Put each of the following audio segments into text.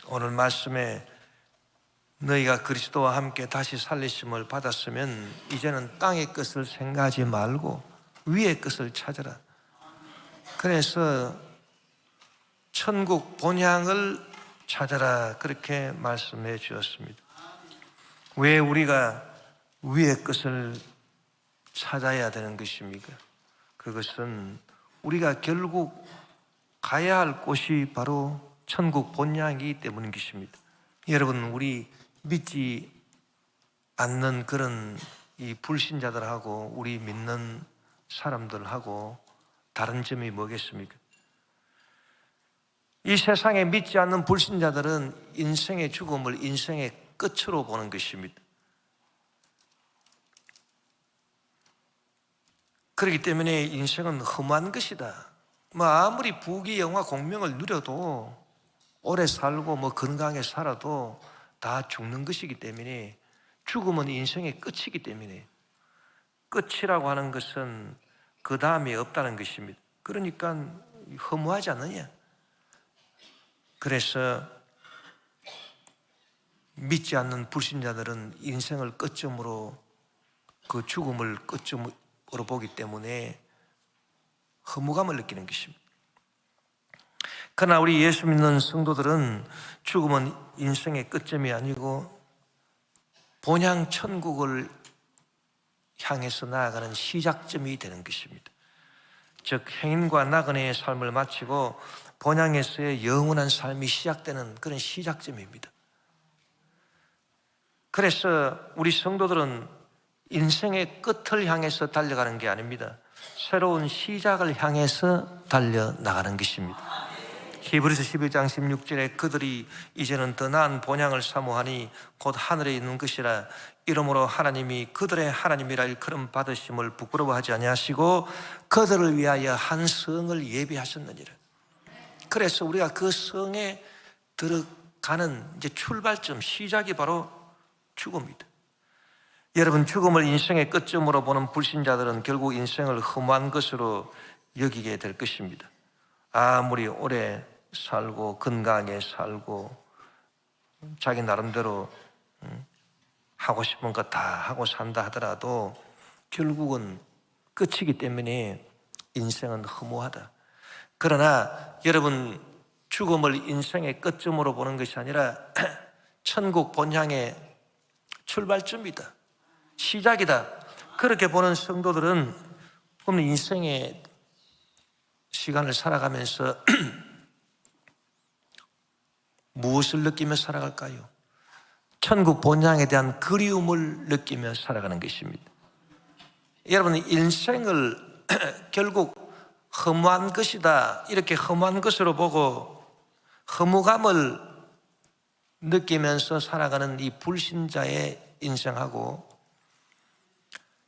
오늘 말씀에 너희가 그리스도와 함께 다시 살리심을 받았으면 이제는 땅의 것을 생각하지 말고 위의 것을 찾아라. 그래서 천국 본향을 찾아라, 그렇게 말씀해 주었습니다. 왜 우리가 위의 것을 찾아야 되는 것입니까? 그것은 우리가 결국 가야 할 곳이 바로 천국 본향이기 때문인 것입니다. 여러분, 우리 믿지 않는 그런 이 불신자들하고 우리 믿는 사람들하고 다른 점이 뭐겠습니까? 이 세상에 믿지 않는 불신자들은 인생의 죽음을 인생의 끝으로 보는 것입니다. 그렇기 때문에 인생은 험한 것이다. 아무리 부귀영화 공명을 누려도 오래 살고 건강하게 살아도 다 죽는 것이기 때문에, 죽음은 인생의 끝이기 때문에, 끝이라고 하는 것은 그 다음에 없다는 것입니다. 그러니까 허무하지 않느냐? 그래서 믿지 않는 불신자들은 인생을 끝점으로, 그 죽음을 끝점으로 보기 때문에 허무감을 느끼는 것입니다. 그러나 우리 예수 믿는 성도들은 죽음은 인생의 끝점이 아니고 본향 천국을 향해서 나아가는 시작점이 되는 것입니다. 즉, 행인과 나그네의 삶을 마치고 본향에서의 영원한 삶이 시작되는 그런 시작점입니다. 그래서 우리 성도들은 인생의 끝을 향해서 달려가는 게 아닙니다. 새로운 시작을 향해서 달려나가는 것입니다. 히브리서 12장 16절에 그들이 이제는 더 나은 본향을 사모하니 곧 하늘에 있는 것이라. 이러므로 하나님이 그들의 하나님이라 일컬음 받으심을 부끄러워하지 아니하시고 그들을 위하여 한 성을 예비하셨느니라. 그래서 우리가 그 성에 들어가는 이제 출발점, 시작이 바로 죽음입니다. 여러분, 죽음을 인생의 끝점으로 보는 불신자들은 결국 인생을 험한 것으로 여기게 될 것입니다. 아무리 오래 살고 건강하게 살고 자기 나름대로 하고 싶은 거 다 하고 산다 하더라도 결국은 끝이기 때문에 인생은 허무하다. 그러나 여러분, 죽음을 인생의 끝점으로 보는 것이 아니라 천국 본향의 출발점이다, 시작이다, 그렇게 보는 성도들은 오늘 인생의 시간을 살아가면서 무엇을 느끼며 살아갈까요? 천국 본향에 대한 그리움을 느끼며 살아가는 것입니다. 여러분, 인생을 결국 허무한 것이다, 이렇게 허무한 것으로 보고 허무감을 느끼면서 살아가는 이 불신자의 인생하고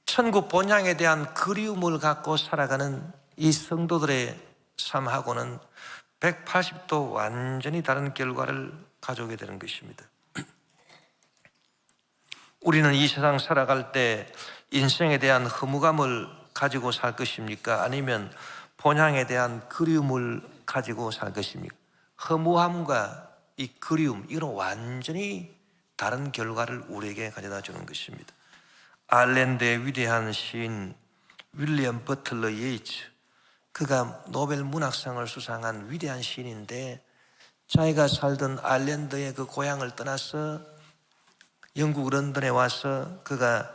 천국 본향에 대한 그리움을 갖고 살아가는 이 성도들의 삶하고는 180도 완전히 다른 결과를 가져오게 되는 것입니다. 우리는 이 세상 살아갈 때 인생에 대한 허무감을 가지고 살 것입니까? 아니면 본향에 대한 그리움을 가지고 살 것입니까? 허무함과 이 그리움, 이건 완전히 다른 결과를 우리에게 가져다 주는 것입니다. 아일랜드의 위대한 시인 윌리엄 버틀러 예이츠, 그가 노벨 문학상을 수상한 위대한 시인인데, 자기가 살던 아일랜드의 그 고향을 떠나서 영국 런던에 와서 그가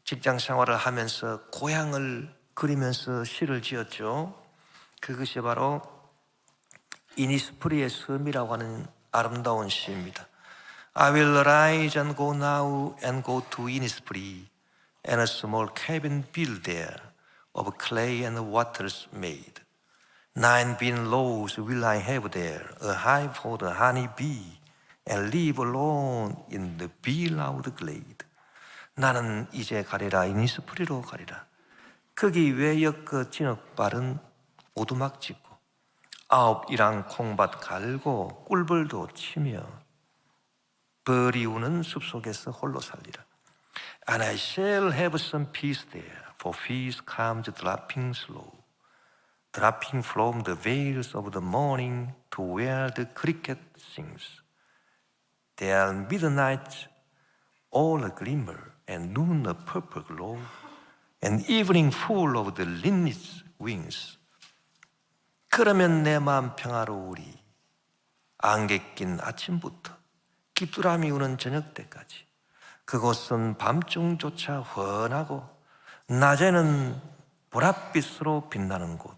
직장 생활을 하면서 고향을 그리면서 시를 지었죠. 그것이 바로 이니스프리의 섬이라고 하는 아름다운 시입니다. I will arise and go now and go to Innisfree and a small cabin built there of clay and waters made. 9 bean loaves will I have there, a hive for the honey bee, and live alone in the bee-loud glade. 나는 이제 가리라, 이니스프리로 가리라. 거기 외역 그 진흙발은 오두막 짓고 9이랑 콩밭 갈고 꿀벌도 치며 벌이 우는 숲속에서 홀로 살리라. And I shall have some peace there, for peace comes dropping slow. dropping from the veils of the morning to where the cricket sings. There are midnights all a glimmer, and noon a purple glow, and evening full of the linnet's wings. 그러면 내 마음 평화로우리. 안개 낀 아침부터 귀뚜라미 우는 저녁 때까지. 그곳은 밤중조차 환하고 낮에는 보랏빛으로 빛나는 곳.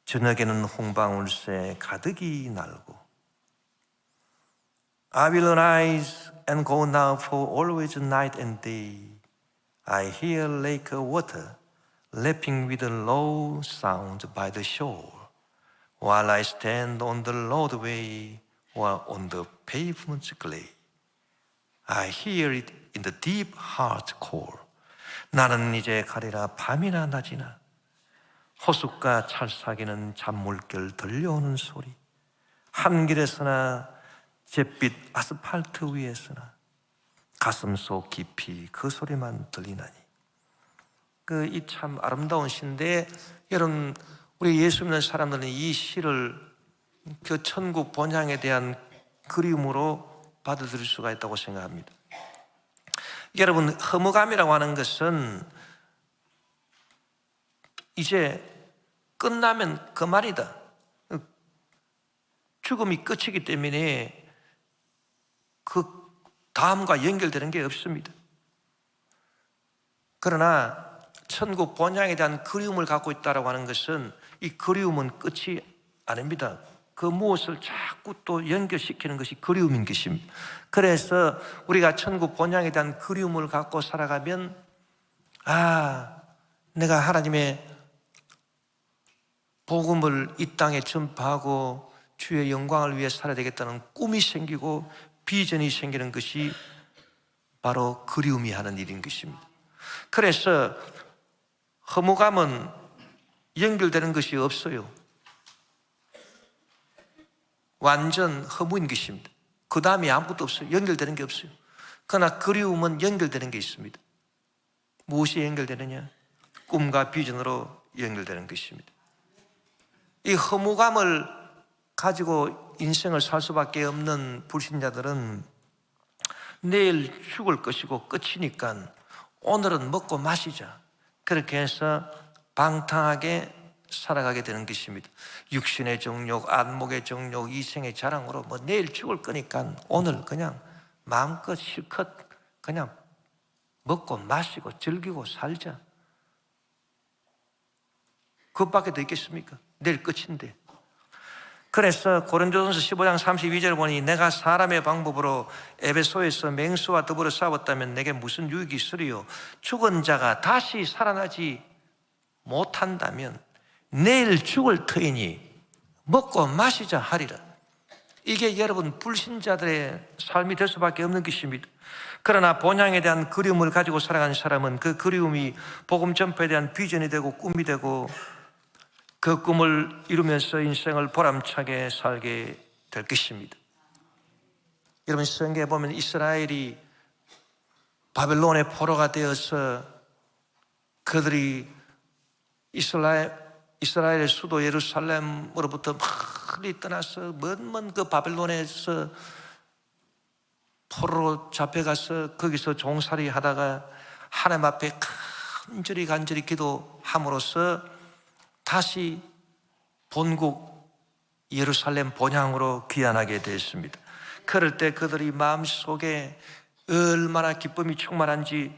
저녁에는 홍방울새 가득이 날고. I will arise and go now for always night and day. I hear lake water lapping with a low sound by the shore, while I stand on the roadway or on the pavement's clay. I hear it in the deep heart core. 나는 이제 가리라 밤이나 낮이나 호숫가 찰싹이는 잔물결 들려오는 소리. 한길에서나 잿빛 아스팔트 위에서나 가슴속 깊이 그 소리만 들리나니. 이 참 아름다운 시인데, 여러분 우리 예수 믿는 사람들은 이 시를 그 천국 본향에 대한 그리움으로 받아들일 수가 있다고 생각합니다. 여러분, 허무감이라고 하는 것은 이제 끝나면 그만이다. 죽음이 끝이기 때문에 그 다음과 연결되는 게 없습니다. 그러나 천국 본향에 대한 그리움을 갖고 있다고 하는 것은 이 그리움은 끝이 아닙니다. 그 무엇을 자꾸 또 연결시키는 것이 그리움인 것입니다. 그래서 우리가 천국 본향에 대한 그리움을 갖고 살아가면, 내가 하나님의 복음을 이 땅에 전파하고 주의 영광을 위해 살아야 되겠다는 꿈이 생기고 비전이 생기는 것이 바로 그리움이 하는 일인 것입니다. 그래서 허무감은 연결되는 것이 없어요. 완전 허무인 것입니다. 그 다음에 아무것도 없어요. 연결되는 게 없어요. 그러나 그리움은 연결되는 게 있습니다. 무엇이 연결되느냐? 꿈과 비전으로 연결되는 것입니다. 이 허무감을 가지고 인생을 살 수밖에 없는 불신자들은 내일 죽을 것이고 끝이니까 오늘은 먹고 마시자, 그렇게 해서 방탕하게 살아가게 되는 것입니다. 육신의 정욕, 안목의 정욕, 이생의 자랑으로 내일 죽을 거니까 오늘 그냥 마음껏 실컷 그냥 먹고 마시고 즐기고 살자. 그것밖에 더 있겠습니까? 내일 끝인데. 그래서 고린도전서 15장 32절을 보니 내가 사람의 방법으로 에베소에서 맹수와 더불어 싸웠다면 내게 무슨 유익이 있으리요? 죽은 자가 다시 살아나지 못한다면 내일 죽을 터이니 먹고 마시자 하리라. 이게 여러분 불신자들의 삶이 될 수밖에 없는 것입니다. 그러나 본향에 대한 그리움을 가지고 살아가는 사람은 그 그리움이 복음 전파에 대한 비전이 되고 꿈이 되고 그 꿈을 이루면서 인생을 보람차게 살게 될 것입니다. 여러분, 성경에 보면 이스라엘이 바벨론의 포로가 되어서 그들이 이스라엘의 수도 예루살렘으로부터 멀리 떠나서 먼 그 바벨론에서 포로로 잡혀가서 거기서 종살이 하다가 하나님 앞에 간절히 기도함으로써 다시 본국 예루살렘 본향으로 귀환하게 되었습니다. 그럴 때 그들이 마음속에 얼마나 기쁨이 충만한지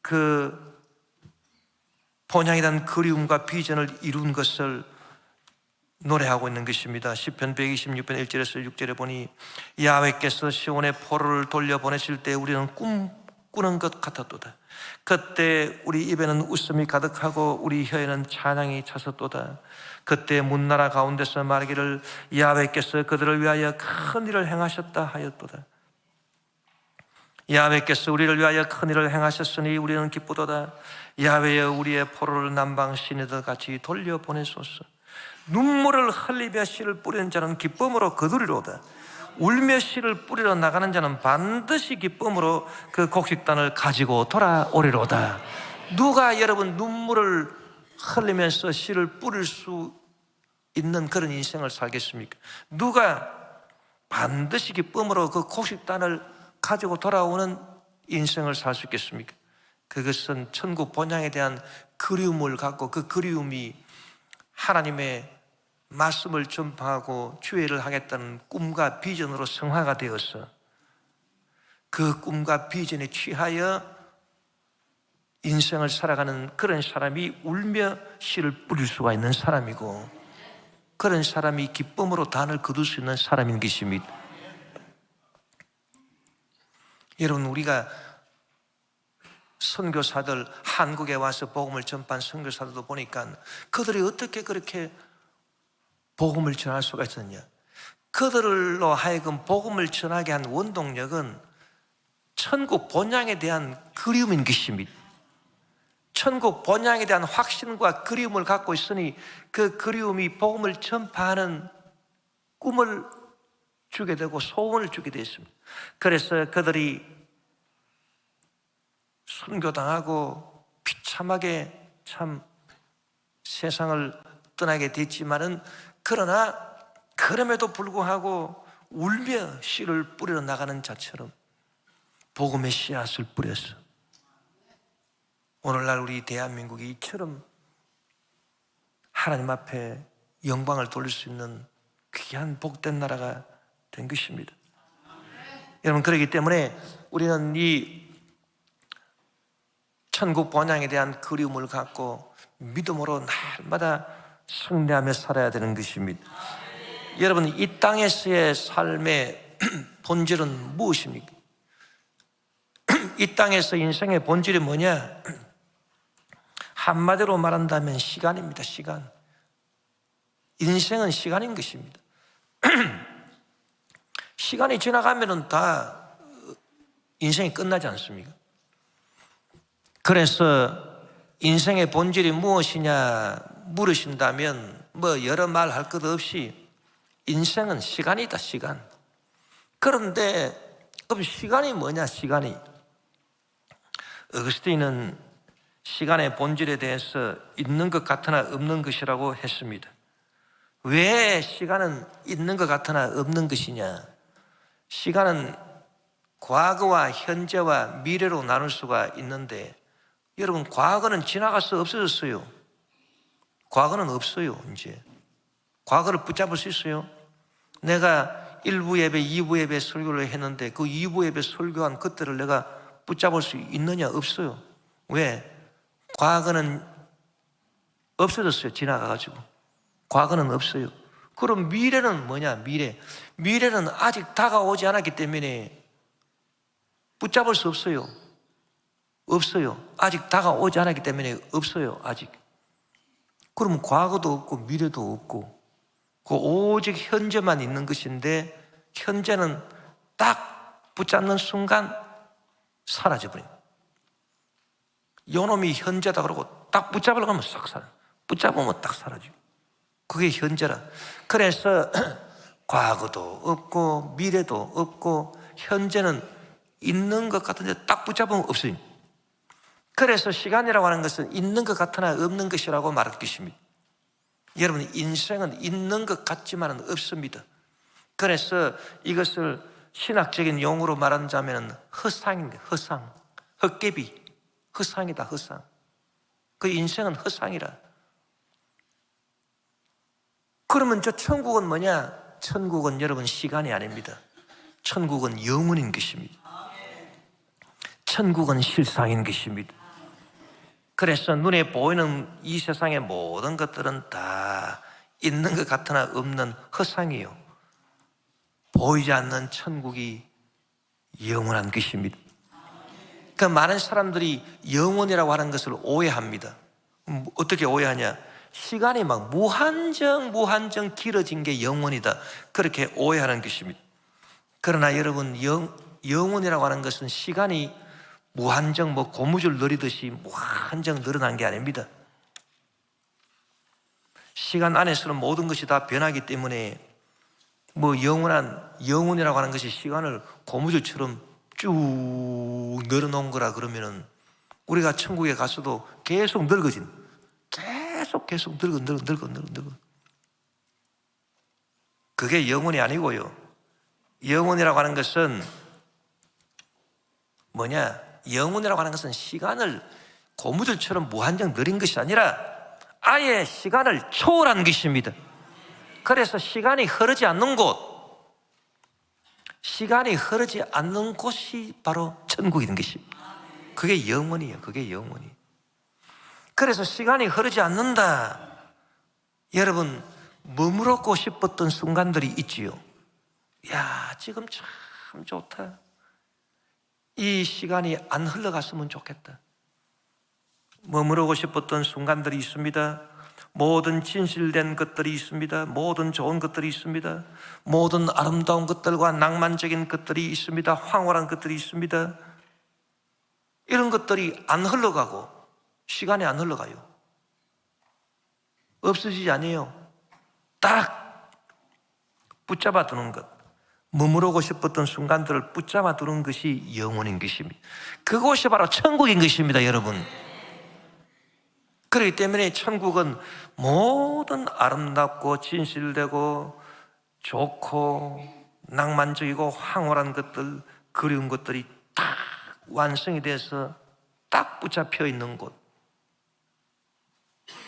그 본향에 대한 그리움과 비전을 이룬 것을 노래하고 있는 것입니다. 시편 126편 1절에서 6절에 보니 야훼께서 시온의 포로를 돌려보내실 때 우리는 꿈꾸는 것 같았도다. 그때 우리 입에는 웃음이 가득하고 우리 혀에는 찬양이 찼었도다. 그때 문나라 가운데서 말하기를 야훼께서 그들을 위하여 큰 일을 행하셨다 하였도다. 야훼께서 우리를 위하여 큰 일을 행하셨으니 우리는 기쁘도다. 야훼여 우리의 포로를 남방 시내들 같이 돌려보내소서. 눈물을 흘리며 씨를 뿌리는 자는 기쁨으로 거두리로다. 울며 씨를 뿌리러 나가는 자는 반드시 기쁨으로 그 곡식단을 가지고 돌아오리로다. 누가 여러분 눈물을 흘리면서 씨를 뿌릴 수 있는 그런 인생을 살겠습니까? 누가 반드시 기쁨으로 그 곡식단을 가지고 돌아오는 인생을 살 수 있겠습니까? 그것은 천국 본향에 대한 그리움을 갖고 그 그리움이 하나님의 말씀을 전파하고 주의를 하겠다는 꿈과 비전으로 성화가 되어서 그 꿈과 비전에 취하여 인생을 살아가는 그런 사람이 울며 씨를 뿌릴 수가 있는 사람이고, 그런 사람이 기쁨으로 단을 거둘 수 있는 사람인 것입니다. 여러분, 우리가 선교사들, 한국에 와서 복음을 전파한 선교사들도 보니까 그들이 어떻게 그렇게 복음을 전할 수가 있었냐? 그들로 하여금 복음을 전하게 한 원동력은 천국 본향에 대한 그리움인 것입니다. 천국 본향에 대한 확신과 그리움을 갖고 있으니 그 그리움이 복음을 전파하는 꿈을 주게 되고 소원을 주게 되었습니다. 그래서 그들이 순교당하고 비참하게 참 세상을 떠나게 됐지만은, 그러나 그럼에도 불구하고 울며 씨를 뿌려 나가는 자처럼 복음의 씨앗을 뿌렸어. 오늘날 우리 대한민국이 이처럼 하나님 앞에 영광을 돌릴 수 있는 귀한 복된 나라가 된 것입니다. 여러분, 그렇기 때문에 우리는 이 천국 본향에 대한 그리움을 갖고 믿음으로 날마다 승리하며 살아야 되는 것입니다. 여러분, 이 땅에서의 삶의 본질은 무엇입니까? 이 땅에서 인생의 본질이 뭐냐? 한마디로 말한다면 시간입니다. 시간. 인생은 시간인 것입니다. 시간이 지나가면은 다 인생이 끝나지 않습니까? 그래서 인생의 본질이 무엇이냐 물으신다면 뭐 여러 말 할 것 없이 인생은 시간이다, 시간. 그런데 그럼 시간이 뭐냐, 시간이? 어거스틴은 시간의 본질에 대해서 있는 것 같으나 없는 것이라고 했습니다. 왜 시간은 있는 것 같으나 없는 것이냐? 시간은 과거와 현재와 미래로 나눌 수가 있는데, 여러분, 과거는 지나가서 없어졌어요. 과거는 없어요. 이제 과거를 붙잡을 수 있어요? 내가 1부 예배, 2부 예배 설교를 했는데 그 2부 예배 설교한 그때를 내가 붙잡을 수 있느냐? 없어요. 왜? 과거는 없어졌어요. 지나가가지고. 과거는 없어요. 그럼 미래는 뭐냐? 미래는 아직 다가오지 않았기 때문에 붙잡을 수 없어요. 없어요. 아직 다가오지 않았기 때문에 없어요. 아직. 그러면 과거도 없고 미래도 없고 그 오직 현재만 있는 것인데, 현재는 딱 붙잡는 순간 사라져버립니다. 요놈이 현재다 그러고 딱 붙잡으려고 하면 싹 사라져. 붙잡으면 딱 사라지고. 그게 현재라. 그래서 과거도 없고 미래도 없고 현재는 있는 것 같은데 딱 붙잡으면 없어요. 그래서 시간이라고 하는 것은 있는 것 같으나 없는 것이라고 말할 것입니다. 여러분, 인생은 있는 것 같지만은 없습니다. 그래서 이것을 신학적인 용어로 말하자면 허상입니다. 허상. 헛개비. 허상이다, 허상. 그 인생은 허상이라. 그러면 저 천국은 뭐냐? 천국은 여러분 시간이 아닙니다. 천국은 영원인 것입니다. 천국은 실상인 것입니다. 그래서 눈에 보이는 이 세상의 모든 것들은 다 있는 것 같으나 없는 허상이요, 보이지 않는 천국이 영원한 것입니다. 그 많은 사람들이 영원이라고 하는 것을 오해합니다. 어떻게 오해하냐? 시간이 막 무한정 길어진 게 영원이다, 그렇게 오해하는 것입니다. 그러나 여러분, 영원이라고 하는 것은 시간이 무한정 고무줄 늘리듯이 무한정 늘어난 게 아닙니다. 시간 안에서는 모든 것이 다 변하기 때문에 영원이라고 하는 것이 시간을 고무줄처럼 쭉 늘어놓은 거라 그러면은 우리가 천국에 가서도 계속 계속 늙어. 그게 영혼이 아니고요. 영혼이라고 하는 것은 뭐냐? 영혼이라고 하는 것은 시간을 고무줄처럼 무한정 느린 것이 아니라 아예 시간을 초월한 것입니다. 그래서 시간이 흐르지 않는 곳이 바로 천국인 것입니다. 그게 영원이에요. 그게 영원이. 그래서 시간이 흐르지 않는다. 여러분, 머무르고 싶었던 순간들이 있지요. 야, 지금 참 좋다. 이 시간이 안 흘러갔으면 좋겠다. 머무르고 싶었던 순간들이 있습니다. 모든 진실된 것들이 있습니다. 모든 좋은 것들이 있습니다. 모든 아름다운 것들과 낭만적인 것들이 있습니다. 황홀한 것들이 있습니다. 이런 것들이 안 흘러가고 시간이 안 흘러가요. 없어지지 않아요. 딱 붙잡아 두는 것, 머무르고 싶었던 순간들을 붙잡아 두는 것이 영혼인 것입니다. 그것이 바로 천국인 것입니다, 여러분. 그렇기 때문에 천국은 모든 아름답고 진실되고 좋고 낭만적이고 황홀한 것들, 그리운 것들이 딱 완성이 돼서 딱 붙잡혀 있는 곳,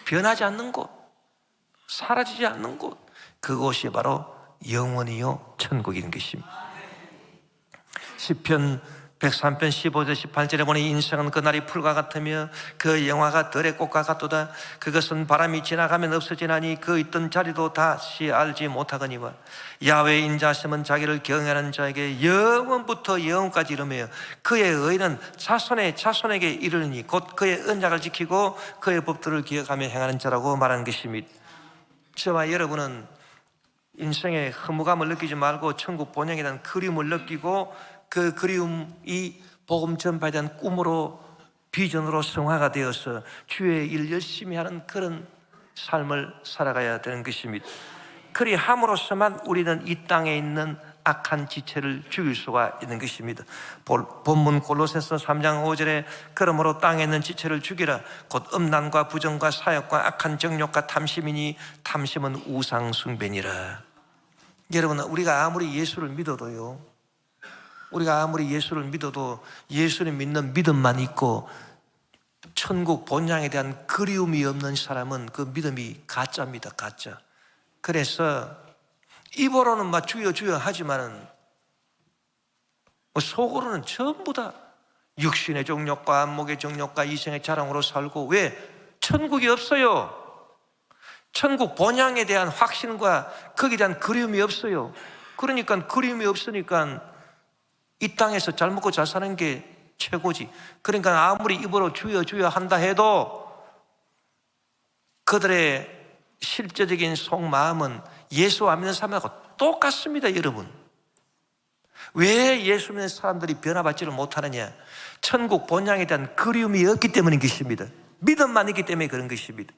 변하지 않는 곳, 사라지지 않는 곳, 그것이 바로 영원히요 천국인 것입니다. 시편 103편 15절 18절에 보니 인생은 그날이 풀과 같으며 그 영화가 들의 꽃과 같도다. 그것은 바람이 지나가면 없어지나니 그 있던 자리도 다시 알지 못하거니와 야훼의 인자심은 자기를 경외하는 자에게 영원부터 영원까지 이르며 그의 의는 자손의 자손에게 이르니 곧 그의 언약을 지키고 그의 법도를 기억하며 행하는 자라고 말하는 것입니다. 저와 여러분은 인생의 허무감을 느끼지 말고 천국 본향에 대한 그리움을 느끼고 그 그리움이 복음 전파에 대한 꿈으로 비전으로 성화가 되어서 주의 일 열심히 하는 그런 삶을 살아가야 되는 것입니다. 그리함으로써만 우리는 이 땅에 있는 악한 지체를 죽일 수가 있는 것입니다. 본문 골로새서 3장 5절에 그러므로 땅에 있는 지체를 죽이라 곧 음란과 부정과 사욕과 악한 정욕과 탐심이니 탐심은 우상 숭배니라. 여러분, 우리가 아무리 예수를 믿어도요, 우리가 아무리 예수를 믿어도 예수를 믿는 믿음만 있고 천국 본향에 대한 그리움이 없는 사람은 그 믿음이 가짜입니다. 가짜. 그래서 입으로는 막 주여 주여 하지만은 속으로는 전부 다 육신의 정욕과 안목의 정욕과 이생의 자랑으로 살고, 왜? 천국이 없어요. 천국 본향에 대한 확신과 거기에 대한 그리움이 없어요. 그러니까 그리움이 없으니까 이 땅에서 잘 먹고 잘 사는 게 최고지. 그러니까 아무리 입으로 주여 주여 한다 해도 그들의 실제적인 속마음은 예수 안 믿는 사람하고 똑같습니다, 여러분. 왜 예수 믿는 사람들이 변화받지를 못하느냐? 천국 본향에 대한 그리움이 없기 때문인 것입니다. 믿음만 있기 때문에 그런 것입니다.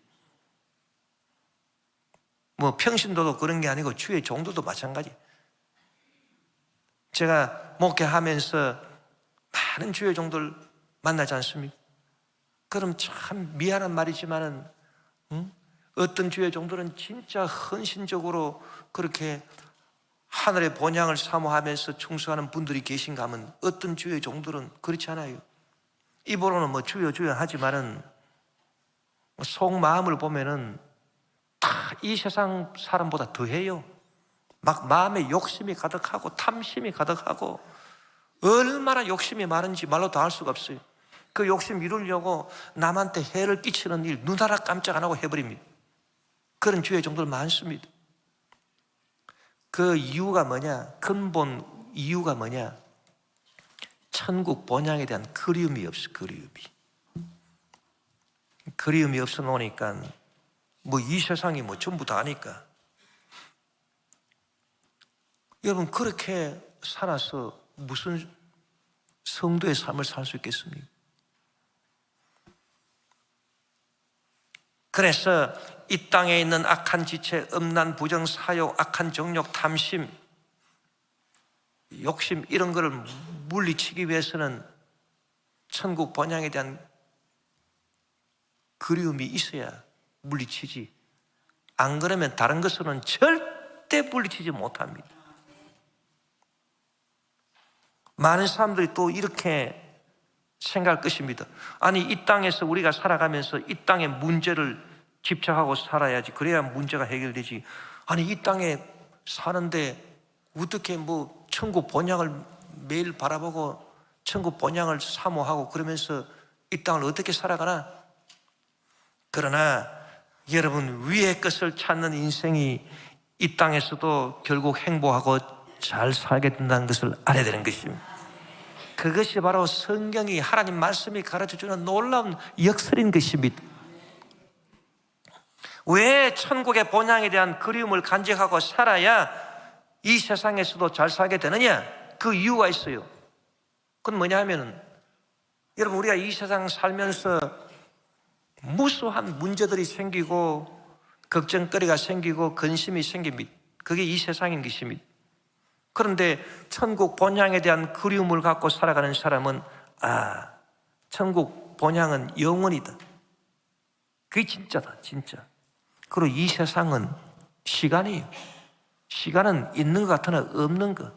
뭐 평신도도 그런 게 아니고 주의 종도도 마찬가지. 제가 목회하면서 많은 주의 종들 만나지 않습니까? 그럼 참 미안한 말이지만은 어떤 주의 종들은 진짜 헌신적으로 그렇게 하늘의 본향을 사모하면서 충성하는 분들이 계신가 하면 어떤 주의 종들은 그렇지 않아요. 입으로는 뭐 주여 주여 하지만은 속마음을 보면은 다 이 세상 사람보다 더해요. 막 마음에 욕심이 가득하고 탐심이 가득하고 얼마나 욕심이 많은지 말로 다 알 수가 없어요. 그 욕심 이루려고 남한테 해를 끼치는 일 눈 하나 깜짝 안 하고 해버립니다. 그런 주의 종들 많습니다. 그 이유가 뭐냐? 근본 이유가 뭐냐? 천국 본향에 대한 그리움이 없어. 그리움이 없어 놓으니까 뭐 이 세상이 뭐 전부 다 아니까. 여러분, 그렇게 살아서 무슨 성도의 삶을 살 수 있겠습니까? 그래서 이 땅에 있는 악한 지체, 음란, 부정, 사욕, 악한 정욕, 탐심, 욕심 이런 거를 물리치기 위해서는 천국 본향에 대한 그리움이 있어야 물리치지. 안 그러면 다른 것으로는 절대 물리치지 못합니다. 많은 사람들이 또 이렇게 생각할 것입니다. 아니, 이 땅에서 우리가 살아가면서 이 땅의 문제를 집착하고 살아야지. 그래야 문제가 해결되지. 아니, 이 땅에 사는데 어떻게 뭐 천국 본향을 매일 바라보고 천국 본향을 사모하고 그러면서 이 땅을 어떻게 살아가나? 그러나 여러분, 위의 것을 찾는 인생이 이 땅에서도 결국 행복하고 잘 살게 된다는 것을 알아야 되는 것입니다. 그것이 바로 성경이, 하나님 말씀이 가르쳐주는 놀라운 역설인 것입니다. 왜 천국의 본향에 대한 그리움을 간직하고 살아야 이 세상에서도 잘 살게 되느냐? 그 이유가 있어요. 그건 뭐냐 하면은, 여러분, 우리가 이 세상 살면서 무수한 문제들이 생기고 걱정거리가 생기고 근심이 생깁니다. 그게 이 세상인 것입니다. 그런데 천국 본향에 대한 그리움을 갖고 살아가는 사람은, 천국 본향은 영원이다. 그게 진짜다, 진짜. 그리고 이 세상은 시간이에요. 시간은 있는 것 같으나 없는 것.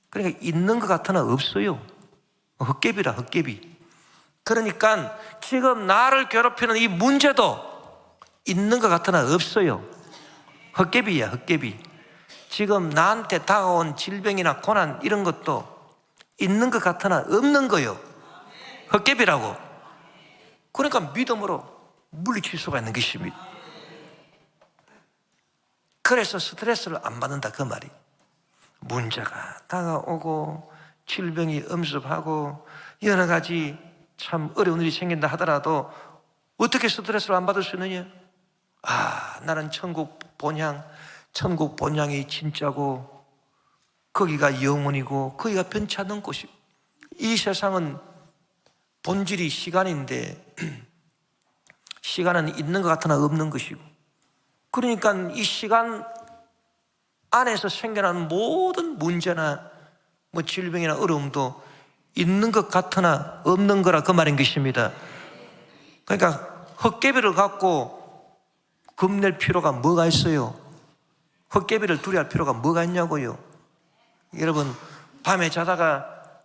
그러니까 있는 것 같으나 없어요. 헛개비라, 헛개비. 그러니까 지금 나를 괴롭히는 이 문제도 있는 것 같으나 없어요. 헛개비야, 헛개비. 지금 나한테 다가온 질병이나 고난 이런 것도 있는 것 같으나 없는 거요. 헛개비라고. 그러니까 믿음으로 물리칠 수가 있는 것입니다. 그래서 스트레스를 안 받는다, 그 말이. 문제가 다가오고 질병이 엄습하고 여러 가지 참 어려운 일이 생긴다 하더라도 어떻게 스트레스를 안 받을 수 있느냐? 나는 천국 본향이 진짜고 거기가 영원이고 거기가 변치 않는 곳이고, 이 세상은 본질이 시간인데 시간은 있는 것 같으나 없는 것이고, 그러니까 이 시간 안에서 생겨나는 모든 문제나 뭐 질병이나 어려움도 있는 것 같으나 없는 거라, 그 말인 것입니다. 그러니까 헛개비를 갖고 겁낼 필요가 뭐가 있어요? 헛개비를 두려워할 필요가 뭐가 있냐고요? 여러분, 밤에 자다가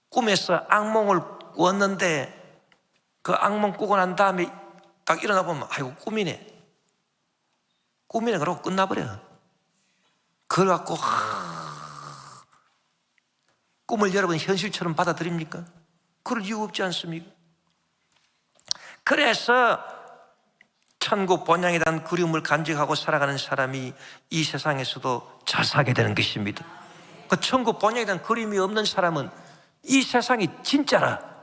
꿈에서 악몽을 꿨는데 그 악몽 꾸고 난 다음에 딱 일어나 보면 아이고 꿈이네 그러고 끝나버려. 그걸 갖고 꿈을 여러분 현실처럼 받아들입니까? 그럴 이유 없지 않습니까? 그래서 천국 본향에 대한 그리움을 간직하고 살아가는 사람이 이 세상에서도 잘 살게 되는 것입니다. 그 천국 본향에 대한 그리움이 없는 사람은 이 세상이 진짜라.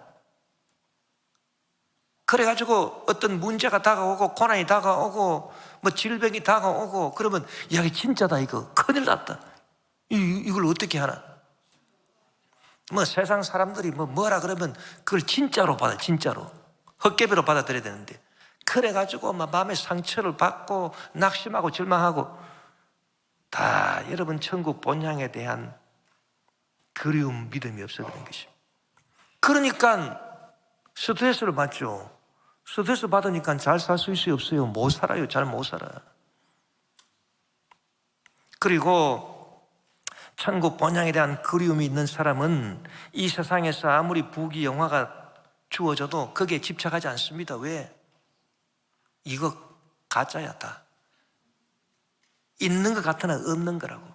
그래가지고 어떤 문제가 다가오고 고난이 다가오고 뭐 질병이 다가오고 그러면 이게 진짜다, 이거 큰일 났다, 이걸 어떻게 하나? 뭐 세상 사람들이 뭐라 그러면 그걸 진짜로 받아, 진짜로 헛개비로 받아들여야 되는데, 그래가지고 막 마음의 상처를 받고 낙심하고 절망하고, 다 여러분 천국 본향에 대한 그리움, 믿음이 없어 그런 것입니다. 그러니까 스트레스를 받죠. 스트레스 받으니까 잘 살 수 있어요, 없어요? 못 살아요. 잘 못 살아. 그리고 천국 본향에 대한 그리움이 있는 사람은 이 세상에서 아무리 부귀 영화가 주어져도 거기에 집착하지 않습니다. 왜? 이거 가짜야, 다. 있는 것 같으나 없는 거라고.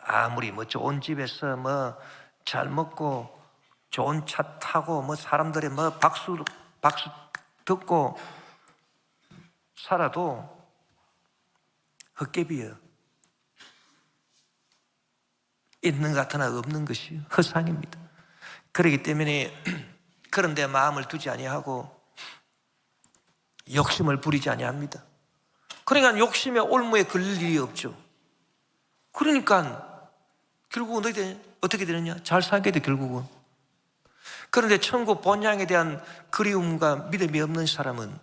아무리 좋은 집에서 잘 먹고 좋은 차 타고 사람들의 박수 듣고 살아도 헛개비예요. 있는 것 같으나 없는 것이 허상입니다. 그렇기 때문에 그런 데 마음을 두지 아니하고 욕심을 부리지 아니합니다. 그러니까 욕심의 올무에 걸릴 일이 없죠. 그러니까 결국은 어떻게 되느냐? 잘 살게 돼, 결국은. 그런데 천국 본향에 대한 그리움과 믿음이 없는 사람은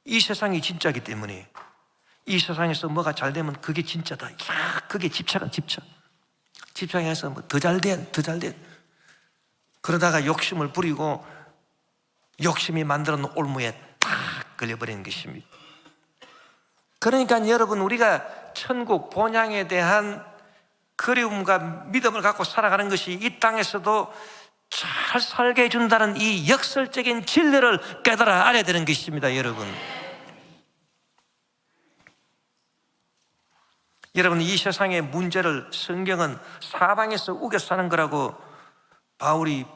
이 세상이 진짜이기 때문에 이 세상에서 뭐가 잘 되면 그게 진짜다, 그게 집착은 집착해서 더 잘된 그러다가 욕심을 부리고 욕심이 만들어 놓은 올무에 딱 걸려버리는 것입니다. 그러니까 여러분, 우리가 천국 본향에 대한 그리움과 믿음을 갖고 살아가는 것이 이 땅에서도 잘 살게 해준다는 이 역설적인 진리를 깨달아 알아야 되는 것입니다. 여러분, 이 세상의 문제를 성경은 사방에서 우겨 사는 거라고 바울이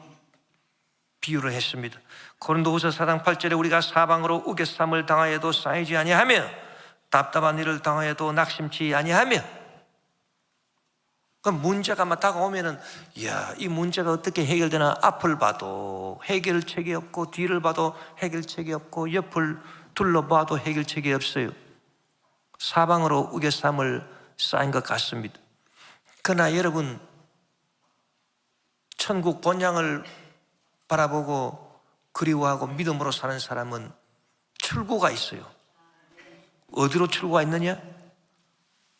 비유를 했습니다. 고린도후서 4장 8절에 우리가 사방으로 우겨 삼을 당하여도 쌓이지 아니하며 답답한 일을 당하여도 낙심치 아니하며, 그 문제가 막 다가오면은 이 문제가 어떻게 해결되나, 앞을 봐도 해결책이 없고 뒤를 봐도 해결책이 없고 옆을 둘러봐도 해결책이 없어요. 사방으로 우겨 삼을 쌓인 것 같습니다. 그러나 여러분, 천국 본향을 바라보고 그리워하고 믿음으로 사는 사람은 출구가 있어요. 어디로 출구가 있느냐?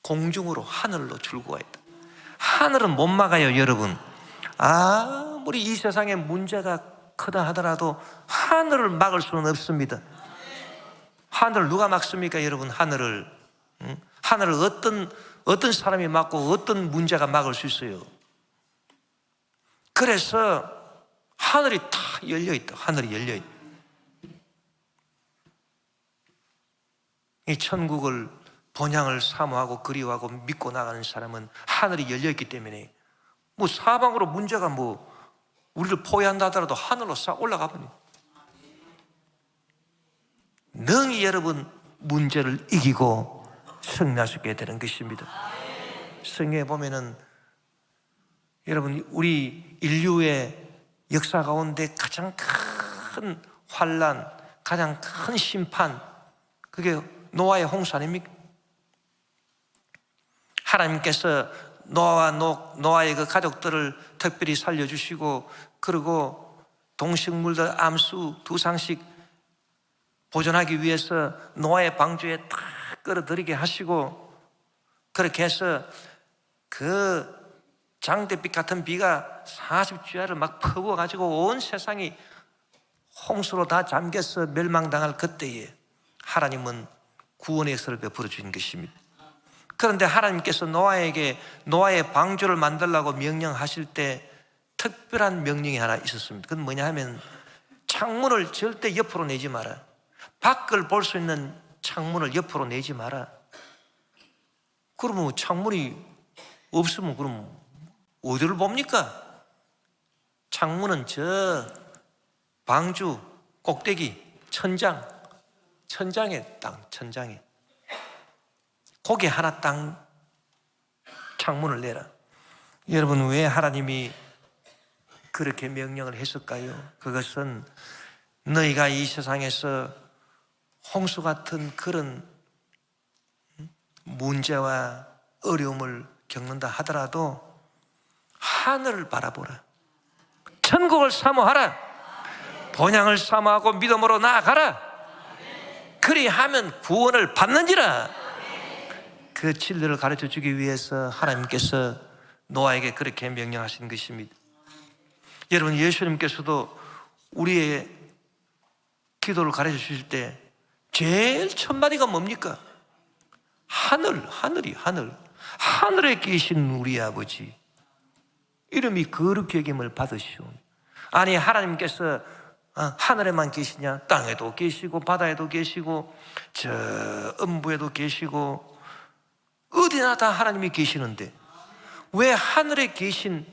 공중으로, 하늘로 출구가 있다. 하늘은 못 막아요. 여러분, 아무리 이 세상에 문제가 크다 하더라도 하늘을 막을 수는 없습니다. 하늘을 누가 막습니까? 여러분, 하늘을 어떤 사람이 막고 어떤 문제가 막을 수 있어요? 그래서 하늘이 다 열려있다. 하늘이 열려있다. 이 천국을, 본향을 사모하고 그리워하고 믿고 나가는 사람은 하늘이 열려있기 때문에 사방으로 문제가 우리를 포위한다 하더라도 하늘로 싹 올라가 버려요. 능히 여러분 문제를 이기고 승리할 수 있게 되는 것입니다. 성경에 보면은 여러분, 우리 인류의 역사 가운데 가장 큰 환난, 가장 큰 심판, 그게 노아의 홍수 아닙니까? 하나님께서 노아의 그 가족들을 특별히 살려주시고, 그리고 동식물들 암수 2상씩 보존하기 위해서 노아의 방주에 다 끌어들이게 하시고, 그렇게 해서 그 장대빛 같은 비가 40주야를 막 퍼부어가지고 온 세상이 홍수로 다 잠겨서 멸망당할 그때에 하나님은 구원의 역사를 베풀어 주신 것입니다. 그런데 하나님께서 노아에게 노아의 방주를 만들라고 명령하실 때 특별한 명령이 하나 있었습니다. 그건 뭐냐 하면, 창문을 절대 옆으로 내지 마라. 밖을 볼 수 있는 창문을 옆으로 내지 마라. 그러면 창문이 없으면 그럼 어디를 봅니까? 창문은 저 방주 꼭대기 천장에 천장에 거기 하나 땅 창문을 내라. 여러분, 왜 하나님이 그렇게 명령을 했을까요? 그것은 너희가 이 세상에서 홍수 같은 그런 문제와 어려움을 겪는다 하더라도 하늘을 바라보라. 천국을 사모하라. 본향을 사모하고 믿음으로 나아가라. 그리하면 구원을 받는지라. 그 진리를 가르쳐 주기 위해서 하나님께서 노아에게 그렇게 명령하신 것입니다. 여러분, 예수님께서도 우리의 기도를 가르쳐 주실 때 제일 첫 마디가 뭡니까? 하늘에 계신 우리 아버지, 이름이 거룩히 여김을 받으시오. 아니, 하나님께서 하늘에만 계시냐? 땅에도 계시고 바다에도 계시고 저 음부에도 계시고 어디나 다 하나님이 계시는데 왜 하늘에 계신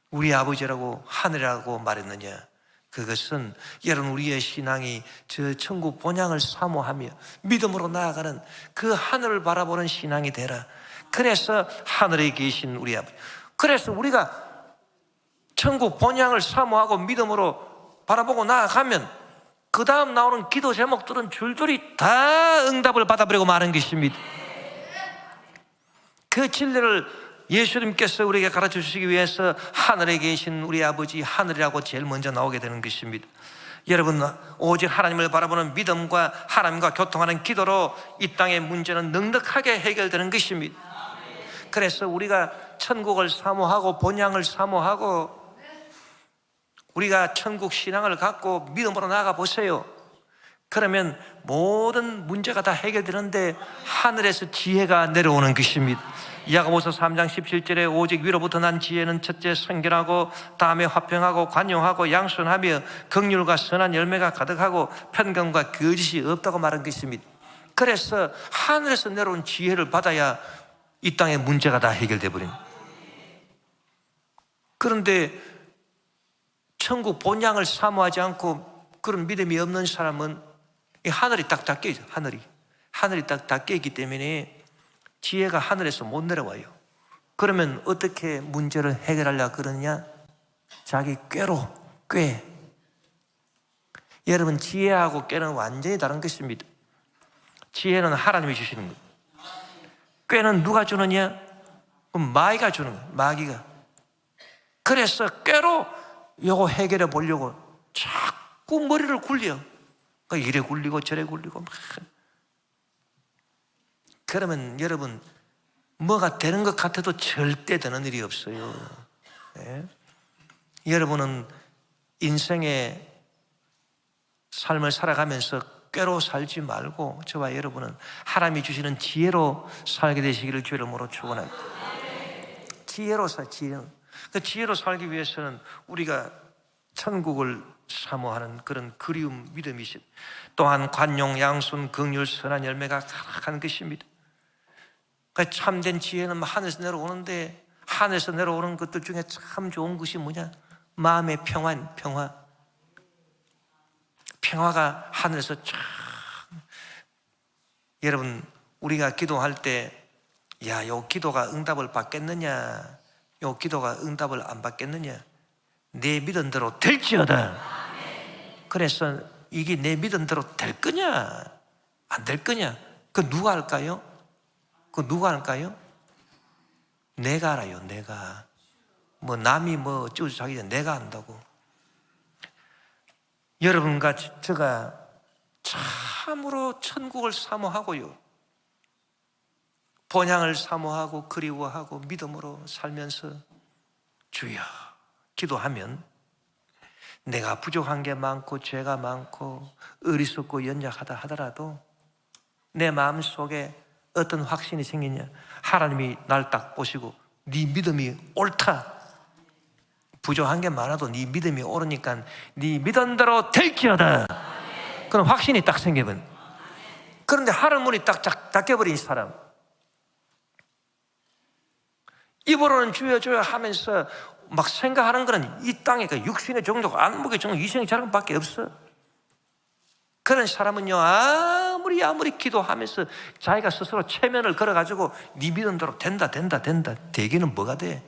우리 아버지라고 하늘이라고 말했느냐? 그것은 여러분, 우리의 신앙이 저 천국 본향을 사모하며 믿음으로 나아가는 그 하늘을 바라보는 신앙이 되라. 그래서 하늘에 계신 우리 아버지, 그래서 우리가 천국 본향을 사모하고 믿음으로 바라보고 나아가면 그 다음 나오는 기도 제목들은 줄줄이 다 응답을 받아버리고 마는 것입니다. 그 진리를 예수님께서 우리에게 가르쳐 주시기 위해서 하늘에 계신 우리 아버지, 하늘이라고 제일 먼저 나오게 되는 것입니다. 여러분, 오직 하나님을 바라보는 믿음과 하나님과 교통하는 기도로 이 땅의 문제는 넉넉하게 해결되는 것입니다. 그래서 우리가 천국을 사모하고 본향을 사모하고 우리가 천국 신앙을 갖고 믿음으로 나아가 보세요. 그러면 모든 문제가 다 해결되는데 하늘에서 지혜가 내려오는 것입니다. 야고보서 3장 17절에 오직 위로부터 난 지혜는 첫째 선결하고 다음에 화평하고 관용하고 양순하며 긍휼과 선한 열매가 가득하고 편견과 거짓이 없다고 말한 것입니다. 그래서 하늘에서 내려온 지혜를 받아야 이 땅의 문제가 다 해결돼 버립니다. 그런데 천국 본향을 사모하지 않고 그런 믿음이 없는 사람은 이 하늘이 딱 닫혀 있어요. 하늘이 딱 닫혀 있기 때문에 지혜가 하늘에서 못 내려와요. 그러면 어떻게 문제를 해결하려고 그러냐? 자기 꾀. 여러분, 지혜하고 꾀는 완전히 다른 것입니다. 지혜는 하나님이 주시는 거예요. 꾀는 누가 주느냐? 그럼 마귀가 주는 거예요. 마귀가. 그래서 꾀로 요거 해결해 보려고 자꾸 머리를 굴려. 이래 굴리고 저래 굴리고 막. 그러면 여러분, 뭐가 되는 것 같아도 절대 되는 일이 없어요. 네? 여러분은 인생의 삶을 살아가면서 꾀로 살지 말고 저와 여러분은 하나님이 주시는 지혜로 살게 되시기를 주의 이름으로 축원합니다. 지혜로 그 지혜로 살기 위해서는 우리가 천국을 사모하는 그런 그리움 믿음이신, 또한 관용, 양순, 긍휼, 선한 열매가 가득한 것입니다. 그러니까 참된 지혜는 하늘에서 내려오는데, 하늘에서 내려오는 것들 중에 참 좋은 것이 뭐냐? 마음의 평화가 하늘에서 참. 여러분, 우리가 기도할 때 요 기도가 응답을 받겠느냐, 요 기도가 응답을 안 받겠느냐, 내 믿은 대로 될지어다. 그래서 이게 내 믿은 대로 될 거냐 안 될 거냐, 그 누가 할까요? 내가 알아요. 내가 남이 어쩌고 자기 내가 안다고. 여러분과 제가 참으로 천국을 사모하고요, 본향을 사모하고 그리워하고 믿음으로 살면서 주여 기도하면 내가 부족한 게 많고 죄가 많고 어리석고 연약하다 하더라도 내 마음속에 어떤 확신이 생기냐? 하나님이 날 딱 보시고 네 믿음이 옳다. 부족한 게 많아도 네 믿음이 옳으니까 네 믿은 대로 될지어다. 그런 확신이 딱 생기면. 그런데 하늘 문이 딱 닫혀버린 사람, 입으로는 주여 주여 하면서 막 생각하는 거는 이 땅에 그 육신의 정욕, 안목의 정욕, 이생의 자랑밖에 없어. 그런 사람은요, 아무리 기도하면서 자기가 스스로 체면을 걸어가지고 네 믿은 대로 된다 되기는 뭐가 돼?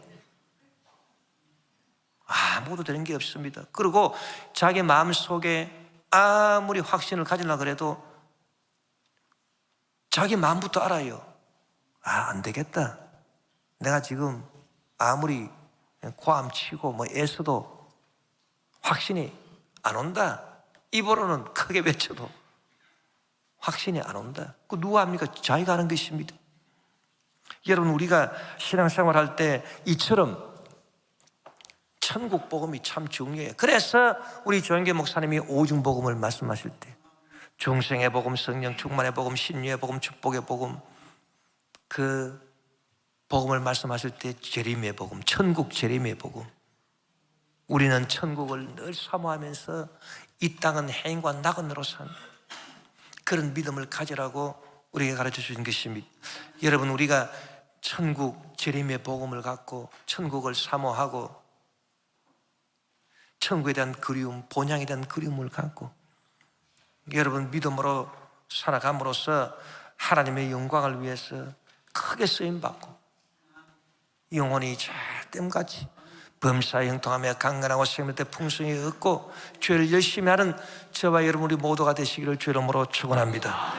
아무것도 되는 게 없습니다. 그리고 자기 마음속에 아무리 확신을 가지려고 그래도 자기 마음부터 알아요. 안 되겠다. 내가 지금 아무리 고함치고 애써도 확신이 안 온다. 입으로는 크게 외쳐도 확신이 안 온다. 그 누가 합니까? 자기가 하는 것입니다. 여러분, 우리가 신앙생활 할 때 이처럼 천국 복음이 참 중요해요. 그래서 우리 조영계 목사님이 오중 복음을 말씀하실 때 중생의 복음, 성령 충만의 복음, 신유의 복음, 축복의 복음, 그 복음을 말씀하실 때 재림의 복음, 천국 재림의 복음, 우리는 천국을 늘 사모하면서 이 땅은 행과 낙원으로 사는 그런 믿음을 가지라고 우리에게 가르쳐 주신 것입니다. 여러분, 우리가 천국 재림의 복음을 갖고 천국을 사모하고 천국에 대한 그리움, 본향에 대한 그리움을 갖고 여러분 믿음으로 살아감으로써 하나님의 영광을 위해서 크게 쓰임받고 영혼이 잘 땜같이 범사에 형통하며 강건하고 생명때 풍성히 얻고 죄를 열심히 하는 저와 여러분 우리 모두가 되시기를 주의 이름으로 축원합니다.